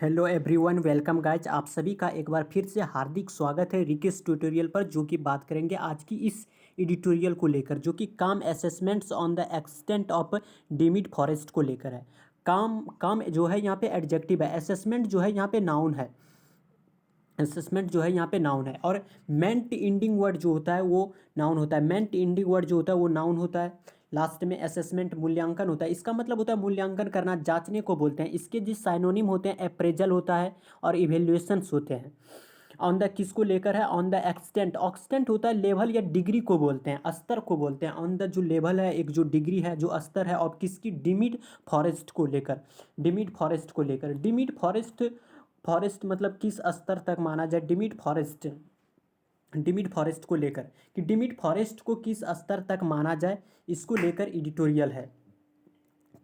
Hello everyone, welcome guys. आप सभी का एक बार फिर से हार्दिक स्वागत है रिकेश ट्यूटोरियल पर, जो कि बात करेंगे आज की इस एडिटोरियल को लेकर, जो कि काम assessments on the extent of deemed forest को लेकर है। काम काम जो है यहाँ पे एडजेक्टिव है, असेसमेंट जो है यहाँ पे नाउन है। असेसमेंट जो है यहाँ पे नाउन है, और मेंट इंडिंग वर्ड जो होता है वो नाउन होता है। मेंट इंडिंग वर्ड जो होता है वो नाउन होता है। लास्ट में असेसमेंट मूल्यांकन होता है। इसका मतलब होता है मूल्यांकन करना, जांचने को बोलते हैं। इसके जिस साइनोनिम होते हैं, अप्रेजल होता है और इवेल्युएशंस होते हैं। ऑन द किसको लेकर है? On the extent. एक्सटेंट होता है लेवल या डिग्री को बोलते हैं, स्तर को बोलते हैं। ऑन द जो लेवल है, एक जो डिग्री है, जो स्तर है, और किसकी? डिमिड फॉरेस्ट को लेकर। डिमिड फॉरेस्ट को लेकर। डिमिड फॉरेस्ट, फॉरेस्ट मतलब किस स्तर तक माना जाए? डिमिड फॉरेस्ट, डिमिड फॉरेस्ट को लेकर, कि डिमिड फॉरेस्ट को किस स्तर तक माना जाए, इसको लेकर एडिटोरियल है।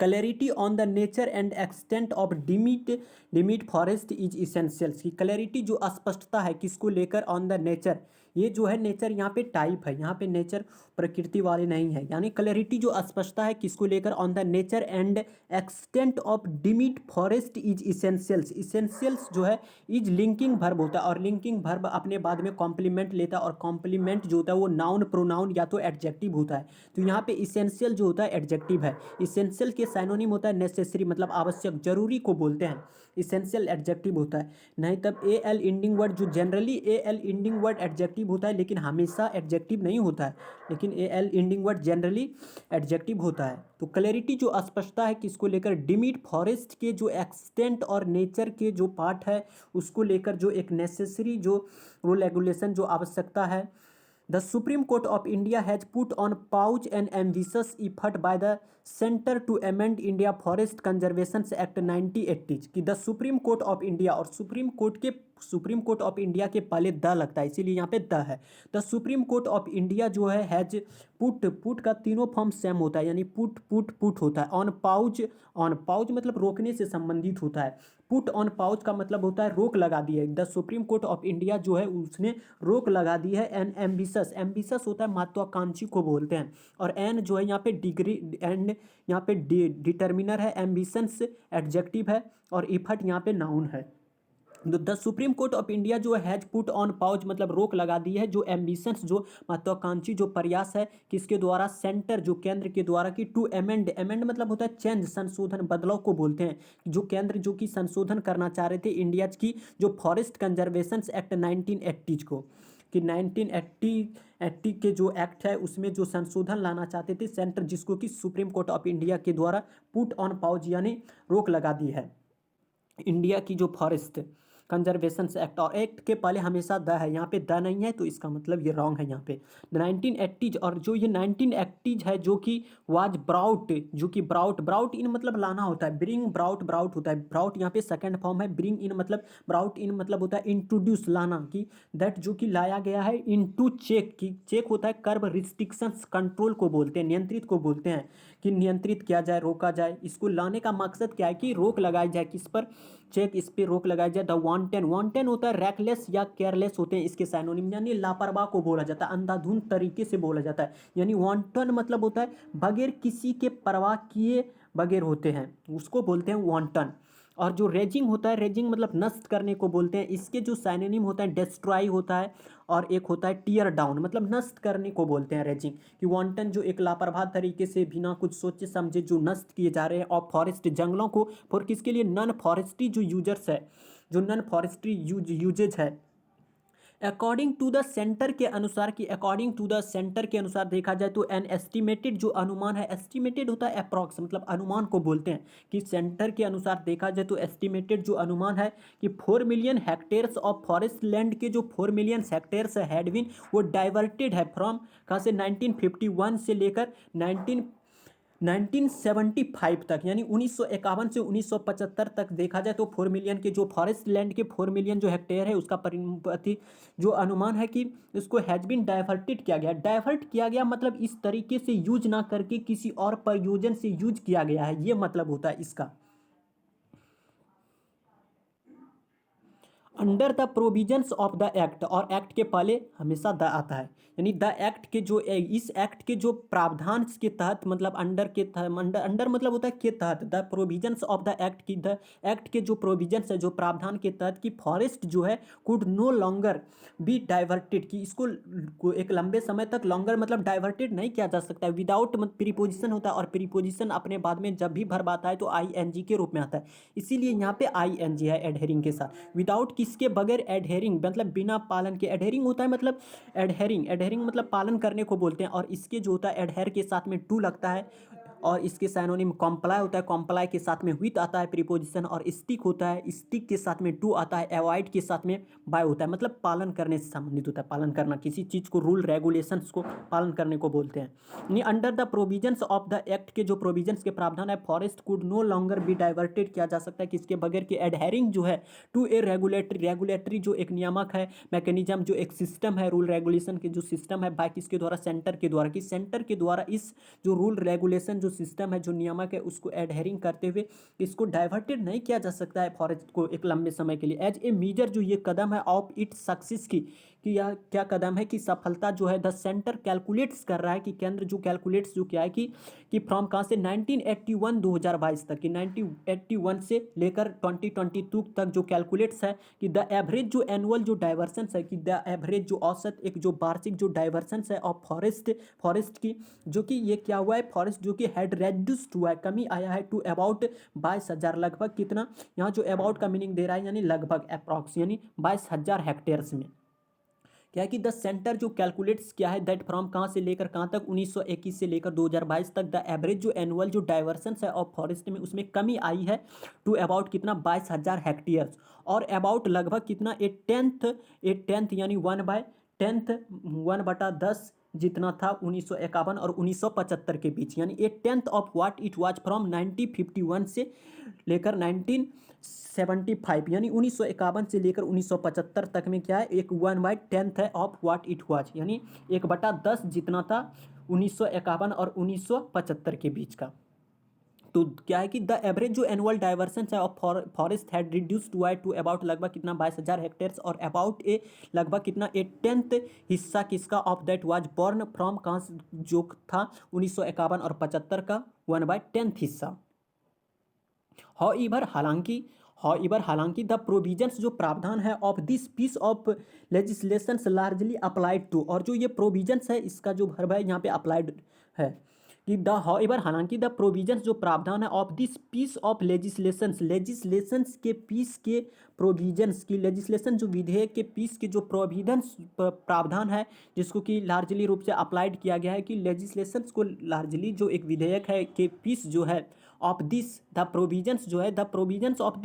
Clarity on the nature and extent of deemed forest is essentials. की क्लैरिटी, जो स्पष्टता है, किसको लेकर? On the nature. ये जो है नेचर यहाँ पे टाइप है, यहाँ पे नेचर प्रकृति वाले नहीं है। यानी क्लैरिटी जो स्पष्टता है, किसको लेकर? On the nature and extent of deemed forest is essentials. Essentials जो है इज लिंकिंग वर्ब होता है, और लिंकिंग वर्ब अपने बाद में कॉम्प्लीमेंट लेता है, और कॉम्प्लीमेंट जो होता है वो नाउन, प्रोनाउन या तो एडजेक्टिव होता है। तो यहाँ पे इसेंशियल जो होता है एडजेक्टिव है। इसेंशियल के साइनोनिम होता है नेसेसरी, मतलब आवश्यक, जरूरी को बोलते हैं। इसेंशियल एडजेक्टिव होता है। नहीं तब ए एल इंडिंग वर्ड, जो generally A L ending word adjective होता है, लेकिन हमेशा एडजेक्टिव नहीं होता है। लेकिन A L ending word generally adjective होता है। तो क्लैरिटी जो स्पष्टता है, किसको लेकर? डिमिड फॉरेस्ट के जो एक्सटेंट और नेचर के जो पार्ट है, उसको लेकर, जो एक नेसेसरी जो रूल रेगुलेशन, जो आवश्यकता है। The Supreme Court of India has put on pause an ambitious effort by the Center to amend India Forest Conservation Act 1980 कि the supreme court of India, और सुप्रीम कोर्ट ऑफ इंडिया के पहले the लगता है, इसीलिए यहाँ पे the है। The supreme court of India जो है हैज पुट का तीनों फॉर्म सेम होता है, यानी पुट होता है। ऑन पाउज, ऑन पाउज मतलब रोकने से संबंधित होता है। पुट ऑन पाउच का मतलब होता है रोक लगा दी है। The supreme court of India जो है उसने रोक लगा दी है। एन एम्बिशस, एम्बिशस होता है महत्वाकांक्षी को बोलते हैं। और एन जो है यहाँ पे डिग्री, एंड यहाँ पे डिटर्मिनर है। एम्बिशंस एडजेक्टिव है, और इफर्ट यहाँ पे नाउन है। The supreme court of India जो हैज पुट ऑन पाउच मतलब रोक लगा दी है, जो एम्बिशंस, जो महत्वाकांक्षी जो प्रयास है, किसके द्वारा? सेंटर, जो केंद्र के द्वारा, की टू एमेंड। एमेंड मतलब होता है चेंज, संशोधन, बदलाव को बोलते हैं। जो केंद्र जो कि संशोधन करना चाह रहे थे इंडिया की जो फॉरेस्ट कंजर्वेशन एक्ट 1980 को, कि 1980 के जो एक्ट है उसमें जो संशोधन लाना चाहते थे सेंटर, जिसको कि सुप्रीम कोर्ट ऑफ इंडिया के द्वारा पुट ऑन पाउच यानी रोक लगा दी है। इंडिया की जो फॉरेस्ट कंजर्वेशन एक्ट, और एक्ट के पहले हमेशा द है, यहाँ पे द नहीं है, तो इसका मतलब ये रॉन्ग है यहाँ पे। 1980, और जो ये 1980 है, जो कि वाज ब्राउट, जो कि ब्राउट इन मतलब लाना होता है। ब्रिंग ब्राउट होता है। ब्राउट यहाँ पे सेकंड फॉर्म है। ब्रिंग इन मतलब, ब्राउट इन मतलब होता है इंट्रोड्यूस, लाना, कि दैट जो कि लाया गया है इनटू चेक, की चेक होता है कर्ब, रिस्ट्रिक्शंस कंट्रोल को बोलते हैं, नियंत्रित को बोलते हैं, कि नियंत्रित किया जाए, रोका जाए। इसको लाने का मकसद क्या है? कि रोक लगाई जाए, किस पर? चेक, इस पर रोक लगाई जाए। द वांटेन, वांटेन होता है रैकलेस या केयरलेस होते हैं इसके साइनोनिम, यानी लापरवाह को बोला जाता है, अंधाधुंध तरीके से बोला जाता है। यानी वांटन मतलब होता है बगैर किसी के परवाह किए बगैर होते हैं, उसको बोलते हैं वांटन। और जो रेजिंग होता है, रेजिंग मतलब नष्ट करने को बोलते हैं। इसके जो साइनोनिम होता है डेस्ट्रॉय होता है, और एक होता है टीयर डाउन, मतलब नष्ट करने को बोलते हैं रेजिंग। कि वांटन जो एक लापरवाह तरीके से बिना कुछ सोचे समझे जो नष्ट किए जा रहे हैं, और फॉरेस्ट जंगलों को, फॉर किसके लिए? नॉन फॉरेस्ट्री जो यूजर्स है, जो नॉन फॉरेस्ट्री यूजेज है। अकॉर्डिंग टू द सेंटर के अनुसार, कि अकॉर्डिंग टू द सेंटर के अनुसार देखा जाए तो एन एस्टिमेटेड जो अनुमान है, एस्टिमेटेड होता है अप्रॉक्स, मतलब अनुमान को बोलते हैं। कि सेंटर के अनुसार देखा जाए तो एस्टिमेटेड जो अनुमान है, कि 4 million hectares of forest land के जो 4 मिलियन हेक्टेयर्स हैड बीन, वो डाइवर्टेड है फ्रॉम, कहाँ से? 1951 से लेकर 1975 तक, यानी 1951 से 1975 तक देखा जाए तो 4 मिलियन के जो फॉरेस्ट लैंड के 4 मिलियन जो हेक्टेयर है, उसका परिपति जो अनुमान है कि इसको हैज बीन डाइवर्टेड किया गया। डाइवर्ट किया गया मतलब इस तरीके से यूज ना करके किसी और प्रयोजन से यूज किया गया है, ये मतलब होता है इसका। Under the provisions of the act, और एक्ट के पहले हमेशा द आता है, यानी द एक्ट के जो इस एक्ट के जो प्रावधान के तहत, मतलब अंडर के अंडर अंडर मतलब होता है के तहत, the provisions of the act की, द एक्ट के जो प्रोविजंस है, जो प्रावधान के तहत कि फॉरेस्ट जो है could no longer be diverted, कि इसको एक लंबे समय तक लॉन्गर मतलब डाइवर्टेड नहीं किया जा सकता है विदाउट, प्रीपोजिशन होता है, और प्रीपोजिशन अपने बाद में जब भी वर्ब आता है तो आईएनजी के रूप में आता है, इसीलिए यहाँ पे आईएनजी है एडहेरिंग के साथ। विदाउट किसके बगैर, एडहेरिंग मतलब बिना पालन के, एडहेरिंग होता है मतलब एडहेरिंग मतलब पालन करने को बोलते हैं, और इसके जो होता है एडहेर के साथ में टू लगता है, और इसके साइनोनिम कॉम्प्लाई होता है, कॉम्प्लाई के साथ में विथ आता है प्रीपोजिशन, और स्टिक होता है, स्टिक के साथ में टू आता है, अवॉइड के साथ में बाय होता है, मतलब पालन करने से संबंधित होता है, पालन करना किसी चीज़ को, रूल रेगुलेशंस को पालन करने को बोलते हैं। यानी under the provisions of the act के जो प्रोविजंस के प्रावधान है, forest could no longer be diverted किया जा सकता है किसके बगैर, कि एडहेरिंग जो है टू ए रेगुलेटरी जो एक नियामक है, मैकेनिज्म जो एक सिस्टम है, रूल रेगुलेशन के जो सिस्टम है, बाय किसके द्वारा, सेंटर के द्वारा, कि सेंटर के द्वारा इस जो रूल रेगुलेशन जो सिस्टम है, जो नियामक है, उसको एडहेरिंग करते हुए इसको डाइवर्टेड नहीं किया जा सकता है फॉरेस्ट को एक लंबे समय के लिए। एज ए मीजर जो ये कदम है ऑफ इट सक्सेस की, कि यह क्या कदम है कि सफलता जो है, द सेंटर कैलकुलेट्स कर रहा है, कि केंद्र जो कैलकुलेट्स जो क्या है कि फ्रॉम कहाँ से 1981 2022 तक, कि 1981 से लेकर 2022 तक जो कैलकुलेट्स है, कि द एवरेज जो एनुअल जो डाइवर्सेंस है, कि द एवरेज जो औसत एक जो वार्षिक जो डाइवर्सेंस है ऑफ फॉरेस्ट की, जो कि ये क्या हुआ है, फॉरेस्ट जो कि हैड रेड्यूस्ड हुआ है, कमी आया है, टू अबाउट 22,000, लगभग कितना, यहाँ जो अबाउट का मीनिंग दे रहा है, यानी लगभग अप्रॉक्स, यानी 22,000 हेक्टेयर्स में। क्या है कि द सेंटर जो कैलकुलेट्स क्या है, दैट फ्रॉम कहाँ से लेकर कहाँ तक, 1921 से लेकर 2022 तक, द एवरेज जो एनुअल जो डाइवर्सन है ऑफ फॉरेस्ट में, उसमें कमी आई है टू अबाउट कितना, 22,000 हेक्टेयर्स, और अबाउट लगभग कितना, ए टेंथ यानी 1/10 जितना था 1951 और 1975 के बीच, यानी a tenth of what it was from 1951 से लेकर 1975, यानी 1951 से लेकर 1975 तक में क्या है, एक 1/10 है ऑफ व्हाट इट वाज, यानी 1/10 जितना था 1951 और 1975 के बीच का। तो क्या है कि द एवरेज जो एनुअल डाइवर्सन है ऑफ फॉरेस्ट हैड रिड्यूस्ड हुआ है टू अबाउट लगभग कितना, 22,000 हेक्टेयर्स, और अबाउट ए लगभग कितना, ए टेंथ हिस्सा किसका, of that was born from कहाँ से जो था 1951 और 75 का 1/10 हिस्सा। हालांकि द प्रोविजंस जो प्रावधान है of this piece of legislations largely applied to, और जो ये प्रोविजंस है इसका जो वर्ब है यहाँ पे अप्लाइड है, कि द हालांकि द प्रोविजंस जो प्रावधान है of this piece of legislations के पीस के प्रोविजंस की, लेजिस्लेशन जो विधेयक के पीस के जो प्रोविजंस प्रावधान है, जिसको कि लार्जली रूप से अप्लाइड किया गया है, कि लेजिस्लेशंस को लार्जली जो एक विधेयक है के पीस जो है ऑफ दिस, द प्रोविजंस जो है, the provisions of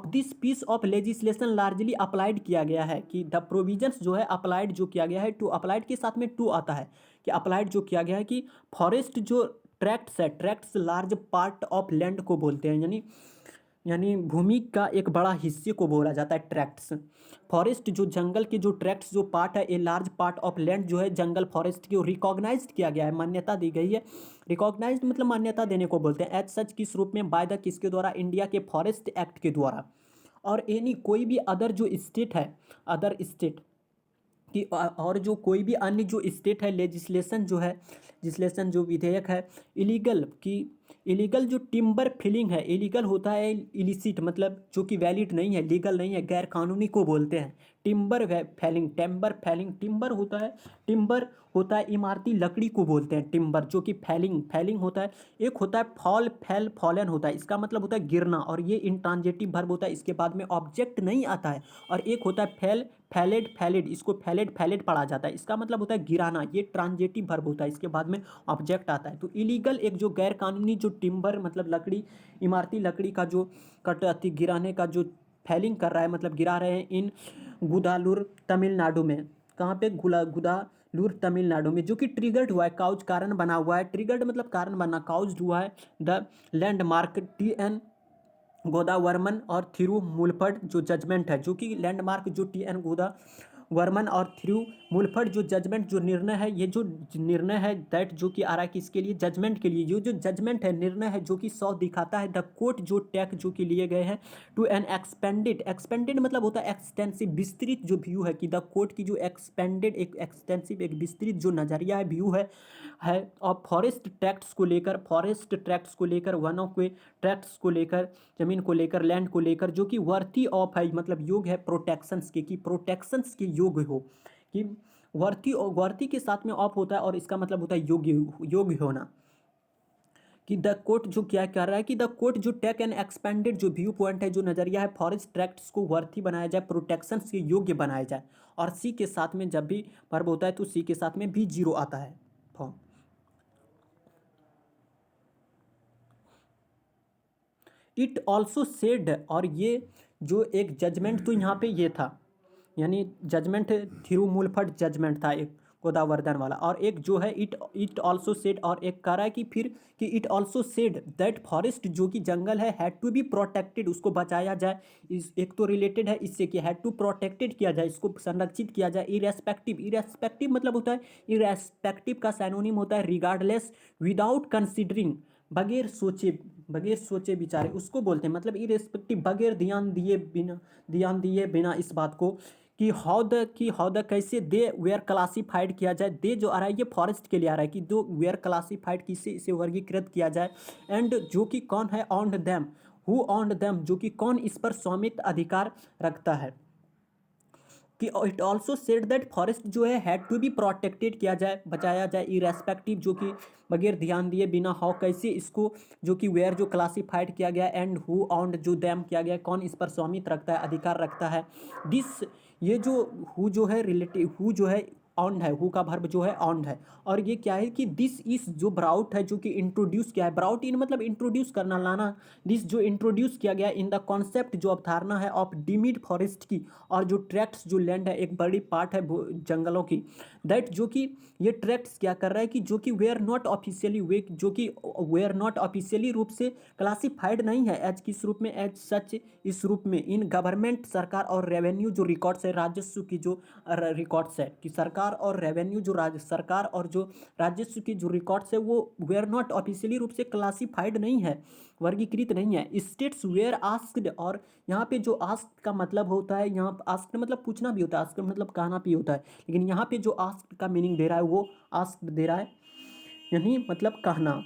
this piece of legislation largely applied किया गया है, कि द प्रोविजंस जो है अप्लाइड जो किया गया है टू, अप्लाइड के साथ में टू आता है, कि अप्लाइड जो किया गया है, कि फॉरेस्ट जो ट्रैक्ट्स है, tracts large part of land को बोलते हैं, यानी भूमि का एक बड़ा हिस्से को बोला जाता है ट्रैक्ट्स। फॉरेस्ट जो जंगल के जो ट्रैक्ट्स जो पार्ट है, a large part of land जो है जंगल फॉरेस्ट की रिकॉग्नाइज्ड किया गया है, मान्यता दी गई है। रिकॉग्नाइज्ड मतलब मान्यता देने को बोलते हैं। एज सच किस रूप में, बाय द किसके द्वारा, इंडिया के फॉरेस्ट एक्ट के द्वारा। और एनी कोई भी अदर जो स्टेट है, अदर स्टेट कि और जो कोई भी अन्य जो स्टेट है, लेजिस्लेशन जो है, लेजिस्लेशन जो विधेयक है, इलीगल की, इलीगल जो टिम्बर फिलिंग है, इलीगल होता है इलिसिट मतलब जो कि वैलिड नहीं है, लीगल नहीं है, गैर कानूनी को बोलते हैं। टिम्बर फैलिंग, टिम्बर होता है इमारती लकड़ी को बोलते हैं टिम्बर, जो कि फैलिंग होता है। एक होता है फॉलन होता है, इसका मतलब होता है गिरना, और ये इंट्रांजेटिव वर्ब होता है, इसके बाद में ऑब्जेक्ट नहीं आता है। और एक होता है फैलेड, इसको फैलेड पढ़ा जाता है, इसका मतलब होता है गिराना, ये ट्रांजेटिव वर्ब होता है, इसके बाद में ऑब्जेक्ट आता है। तो इलीगल एक जो गैर कानूनी जो टिम्बर मतलब लकड़ी, इमारती लकड़ी का जो गिराने का जो फैलिंग कर रहा है, मतलब गिरा रहे हैं इन गुदालुर तमिलनाडु में। कहाँ पे, गुदालुर तमिलनाडु में, जो कि ट्रिगर्ड हुआ है, काउज कारण बना हुआ है, ट्रिगर्ड मतलब कारण बनना, काउज हुआ है द लैंडमार्क TN गोदावर्मन और थिरुमुलपड जो जजमेंट है, जो कि लैंडमार्क जो TN वर्मन और थ्रू मुलफर्ड जो जजमेंट जो निर्णय है, ये जो निर्णय है दैट जो कि आ रहा है किसके लिए, जजमेंट के लिए। ये जो जजमेंट है, निर्णय है जो कि 100 दिखाता है द कोर्ट जो टैक जो कि लिए गए हैं टू एन एक्सपेंडेड मतलब होता है एक्सटेंसिव विस्तृत जो व्यू है कि द कोर्ट की जो एक्सपेंडेड एक एक्सटेंसिव एक विस्तृत जो नजरिया है व्यू है और फॉरेस्ट ट्रैक्ट्स को लेकर वन ऑफ के ट्रैक्ट्स को लेकर जमीन को लेकर लैंड को लेकर जो कि वर्थी ऑफ है मतलब योग है प्रोटेक्शंस के कि प्रोटेक्शंस के योग हो कि वर्थी के साथ में ऑफ होता है और इसका मतलब होता है योग्य होना कि द कोर्ट जो क्या कर रहा है कि द कोर्ट जो टेक एंड एक्सपेंडेड जो व्यू पॉइंट है जो नजरिया है फॉरेस्ट ट्रैक्ट्स को वर्थी बनाया जाए प्रोटेक्शंस के योग्य बनाया जाए और सी के साथ में जब भी वर्ब होता है तो सी के साथ में भी जीरो आता है फॉर्म। इट ऑल्सो सेड और ये जो एक जजमेंट तो यहाँ पे ये था यानी जजमेंट थ्रू मुलफर्ड जजमेंट था एक गोदावर्धन वाला और एक जो है इट ऑल्सो सेड और एक कह रहा है कि फिर कि it also said that forest जो कि जंगल है हैड टू बी प्रोटेक्टेड उसको बचाया जाए इस एक तो रिलेटेड है इससे कि हैड टू प्रोटेक्टेड किया जाए इसको संरक्षित किया जाए इरेस्पेक्टिव मतलब होता है इरेस्पेक्टिव का सैनोनिम होता है रिगार्डलेस विदाउट कंसिडरिंग बगैर सोचे विचारे उसको बोलते हैं मतलब इरेस्पेक्टिव बगैर ध्यान दिए बिना इस बात को कि हाउ द कैसे दे वेयर क्लासीफाइड किया जाए दे जो आ रहा है ये फॉरेस्ट के लिए आ रहा है कि दो वेयर क्लासीफाइड किससे इसे वर्गीकृत किया जाए एंड जो कि कौन है on them who on them जो कि कौन इस पर स्वामित्व अधिकार रखता है कि it also said that forest जो है हैड टू बी प्रोटेक्टेड किया जाए बचाया जाए इरेस्पेक्टिव जो कि बगैर ध्यान दिए बिना हाउ कैसे इसको जो कि वेयर जो क्लासीफाइड किया गया एंड हु ऑन जो दैम किया गया कौन इस पर स्वामित्व रखता है अधिकार रखता है दिस ये जो हु जो है रिलेटिव हु जो है ऑन्ड है हु का वर्ब जो है ऑन्ड है और ये क्या है कि दिस इस जो ब्राउट है जो कि इंट्रोड्यूस किया है ब्राउट इन मतलब इंट्रोड्यूस करना लाना दिस जो इंट्रोड्यूस किया गया इन द कॉन्सेप्ट जो अवधारणा है ऑफ डिमिड फॉरेस्ट की और जो ट्रैक्ट्स जो लैंड है एक बड़ी पार्ट है जंगलों की दैट जो कि ये ट्रैक्ट्स क्या कर रहा है कि जो कि वेयर नॉट ऑफिशियली वे जो कि वेयर नॉट ऑफिशियली रूप से क्लासिफाइड नहीं है एज किस रूप में एज सच इस रूप में इन गवर्नमेंट सरकार और रेवेन्यू जो रिकॉर्ड्स है राजस्व की जो रिकॉर्ड्स है कि सरकार और रेवेन्यू जो सरकार और जो राजस्व की जो रिकॉर्ड्स है वो वेयर नॉट ऑफिशियली रूप से क्लासिफाइड नहीं है वर्गीकृत नहीं है स्टेट्स वेयर आस्क्ड और यहाँ पे जो आस्क्ड का मतलब होता है यहाँ आस्क्ड मतलब पूछना भी होता है आस्क्ड मतलब कहना भी होता है लेकिन यहाँ पे जो आस्क्ड का मीनिंग दे रहा है वो आस्क्ड दे रहा है यानी मतलब कहना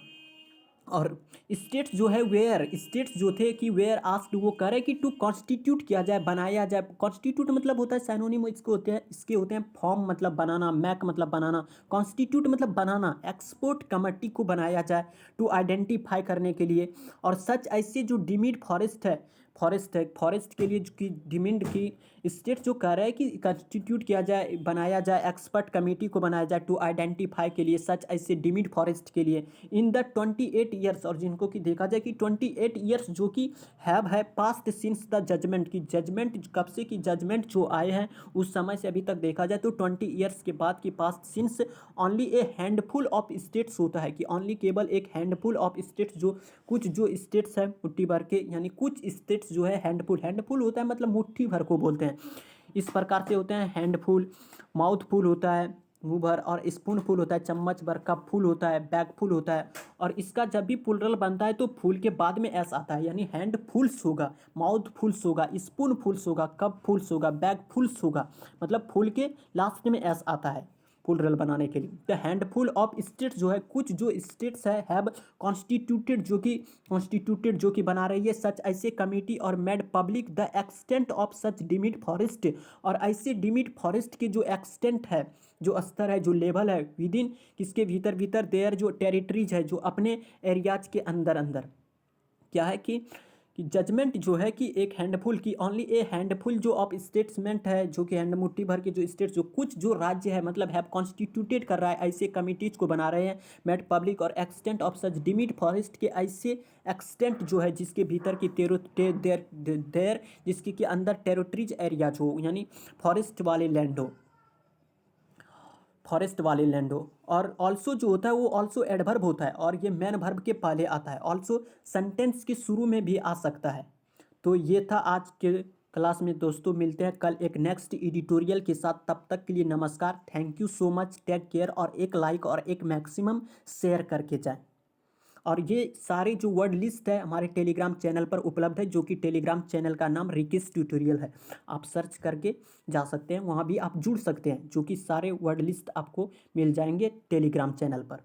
और स्टेट्स जो है वेयर स्टेट्स जो थे कि वेयर आस्क्ड वो करे कि टू कॉन्स्टिट्यूट किया जाए बनाया जाए कॉन्स्टिट्यूट मतलब होता है सैनोनिम इसके होते हैं फॉर्म मतलब बनाना मैक मतलब बनाना कॉन्स्टिट्यूट मतलब बनाना एक्सपोर्ट कमेटी को बनाया जाए टू आइडेंटिफाई करने के लिए और सच ऐसे जो डिमिड फॉरेस्ट के लिए की डिमिंड की स्टेट जो कह रहा है कि कंस्टिट्यूट किया जाए बनाया जाए एक्सपर्ट कमेटी को बनाया जाए टू आइडेंटिफाई के लिए सच ऐसे डिमिड फॉरेस्ट के लिए इन द 28 ईयर्स और जिनको कि देखा जाए कि 28 ईयर्स जो कि है पास्ट सिंस द जजमेंट की जजमेंट कब से कि जजमेंट जो आए हैं उस समय से अभी तक देखा जाए तो 20 ईयर्स के बाद की past since only A handful of states होता है कि ओनली केवल एक हैंडफुल ऑफ स्टेट्स जो कुछ जो स्टेट्स है मुट्ठी भर के यानी कुछ स्टेट्स जो है हैंडफुल होता है मतलब मुट्ठी भर को बोलते हैं इस प्रकार से होते हैं हैंडफुल माउथफुल होता है मुंह भर और स्पून फुल होता है चम्मच भर कप फुल होता है बैग फुल होता है और इसका जब भी प्लुरल बनता है तो फुल के बाद में एस आता है यानी हैंड फुल्स होगा माउथ फुल्स होगा स्पून फुल्स होगा कप फुल्स होगा बैग फुल्स होगा मतलब फुल के लास्ट में एस आता है प्लुरल बनाने के लिए द हैंडफुल ऑफ स्टेट्स जो है कुछ जो स्टेट्स है हैव कॉन्स्टिट्यूटेड जो कि बना रही है सच ऐसे कमेटी और made public the extent of such deemed forest और ऐसे डिमिड फॉरेस्ट के जो एक्सटेंट है जो स्तर है जो लेवल है विद इन किसके भीतर देयर जो टेरिटरीज है जो अपने एरियाज के अंदर क्या है कि जजमेंट जो है कि एक हैंडफुल की ओनली ए हैंडफुल जो ऑफ स्टेट्समेंट है जो कि हैंड मुट्ठी भर के जो स्टेट्स जो कुछ जो राज्य है मतलब हैव कॉन्स्टिट्यूटेड कर रहा है ऐसे कमिटीज को बना रहे हैं मेड पब्लिक और extent of such deemed forest के ऐसे एक्सटेंट जो है जिसके भीतर की देर जिसके के अंदर टेरिटरीज एरियाज हो यानी फॉरेस्ट वाले लैंड हो और ऑल्सो जो होता है वो ऑल्सो एडवर्ब होता है और ये मेन वर्ब के पहले आता है ऑल्सो सेंटेंस के शुरू में भी आ सकता है तो ये था आज के क्लास में दोस्तों मिलते हैं कल एक नेक्स्ट एडिटोरियल के साथ। तब तक के लिए नमस्कार, thank you so much, take care. और एक लाइक और एक मैक्सिमम शेयर करके जाएं। और ये सारे जो वर्ड लिस्ट है हमारे टेलीग्राम चैनल पर उपलब्ध है, जो कि टेलीग्राम चैनल का नाम रिकिस ट्यूटोरियल है। आप सर्च करके जा सकते हैं, वहाँ भी आप जुड़ सकते हैं, जो कि सारे वर्ड लिस्ट आपको मिल जाएंगे टेलीग्राम चैनल पर।